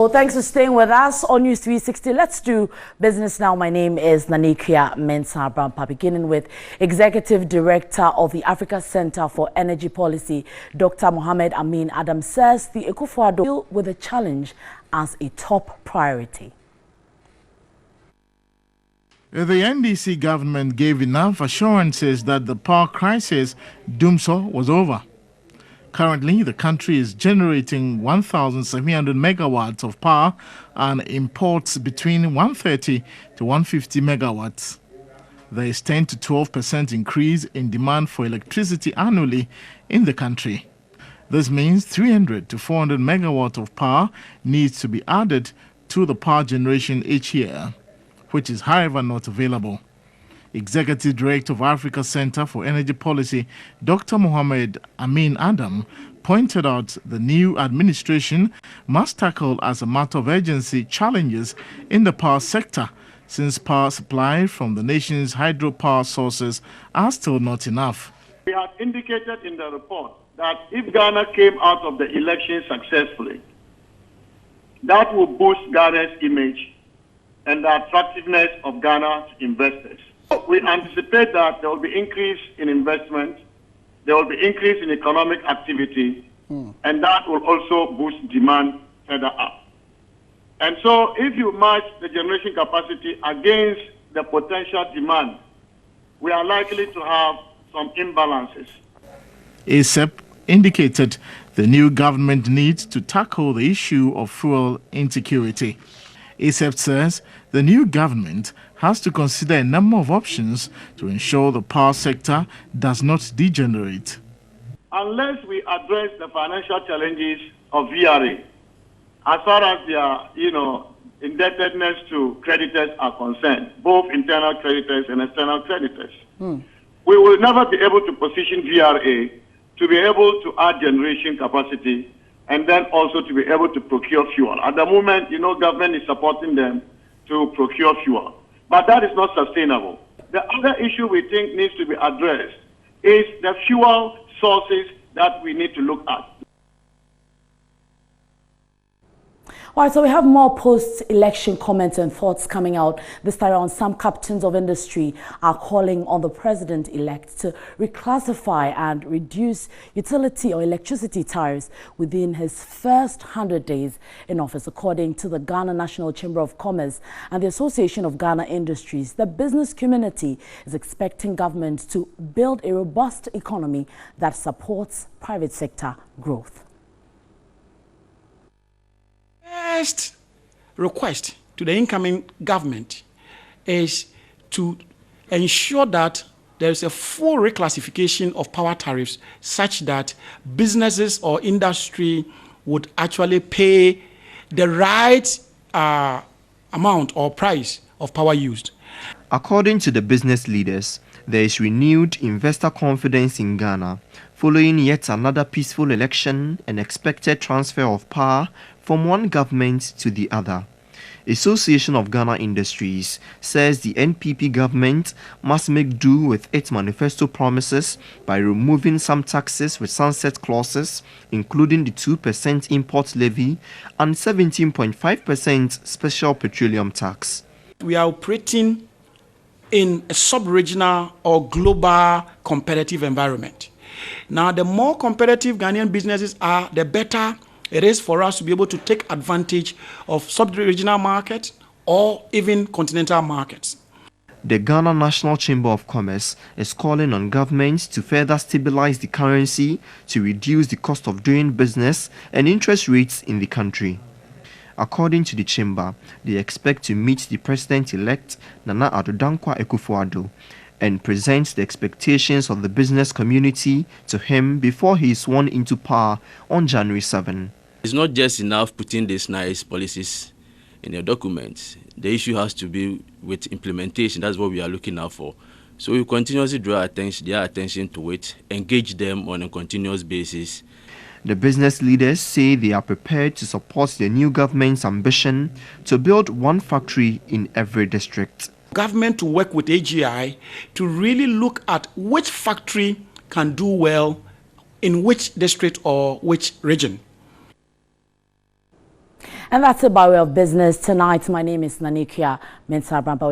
Well, thanks for staying with us on News 360. Let's do business now. My name is Nanikia Mensah Brampa. Beginning with Executive Director of the Africa Center for Energy Policy, Dr. Mohammed Amin Adam, says the Akufo-Addo deal with the challenge as a top priority. The NDC government gave enough assurances that the power crisis doomsday was over. Currently, the country is generating 1,700 megawatts of power and imports between 130 to 150 megawatts. There is 10 to 12% increase in demand for electricity annually in the country. This means 300 to 400 megawatts of power needs to be added to the power generation each year, which is, however, not available. Executive Director of Africa Center for Energy Policy, Dr. Mohammed Amin Adam, pointed out the new administration must tackle as a matter of urgency challenges in the power sector, since power supply from the nation's hydropower sources are still not enough. We had indicated in the report that if Ghana came out of the election successfully, that will boost Ghana's image and the attractiveness of Ghana's investors. We anticipate that there will be increase in investment, there will be increase in economic activity, and that will also boost demand further up. And so if you match the generation capacity against the potential demand, we are likely to have some imbalances. ASEP indicated the new government needs to tackle the issue of fuel insecurity. ASEP says the new government has to consider a number of options to ensure the power sector does not degenerate. Unless we address the financial challenges of VRA, as far as their, indebtedness to creditors are concerned, both internal creditors and external creditors, we will never be able to position VRA to be able to add generation capacity and then also to be able to procure fuel. At the moment, government is supporting them to procure fuel. But that is not sustainable. The other issue we think needs to be addressed is the fuel sources that we need to look at. All right, so we have more post-election comments and thoughts coming out. This time around, some captains of industry are calling on the president-elect to reclassify and reduce utility or electricity tariffs within his first 100 days in office. According to the Ghana National Chamber of Commerce and the Association of Ghana Industries, the business community is expecting government to build a robust economy that supports private sector growth. First request to the incoming government is to ensure that there is a full reclassification of power tariffs such that businesses or industry would actually pay the right amount or price of power used. According to the business leaders, there is renewed investor confidence in Ghana following yet another peaceful election and expected transfer of power from one government to the other. Association of Ghana Industries says the NPP government must make do with its manifesto promises by removing some taxes with sunset clauses, including the 2% import levy and 17.5% special petroleum tax. We are operating in a sub-regional or global competitive environment. Now, the more competitive Ghanaian businesses are, the better it is for us to be able to take advantage of sub-regional markets or even continental markets. The Ghana National Chamber of Commerce is calling on governments to further stabilize the currency to reduce the cost of doing business and interest rates in the country. According to the chamber, they expect to meet the president-elect Nana Addo Dankwa Akufo-Addo and present the expectations of the business community to him before he is sworn into power on January 7. It's not just enough putting these nice policies in your documents. The issue has to be with implementation. That's what we are looking out for. So we continuously draw their attention to it, engage them on a continuous basis. The business leaders say they are prepared to support the new government's ambition to build one factory in every district. Government to work with AGI to really look at which factory can do well in which district or which region. And that's it by way of business tonight. My name is Nanikia Mensah Brampa.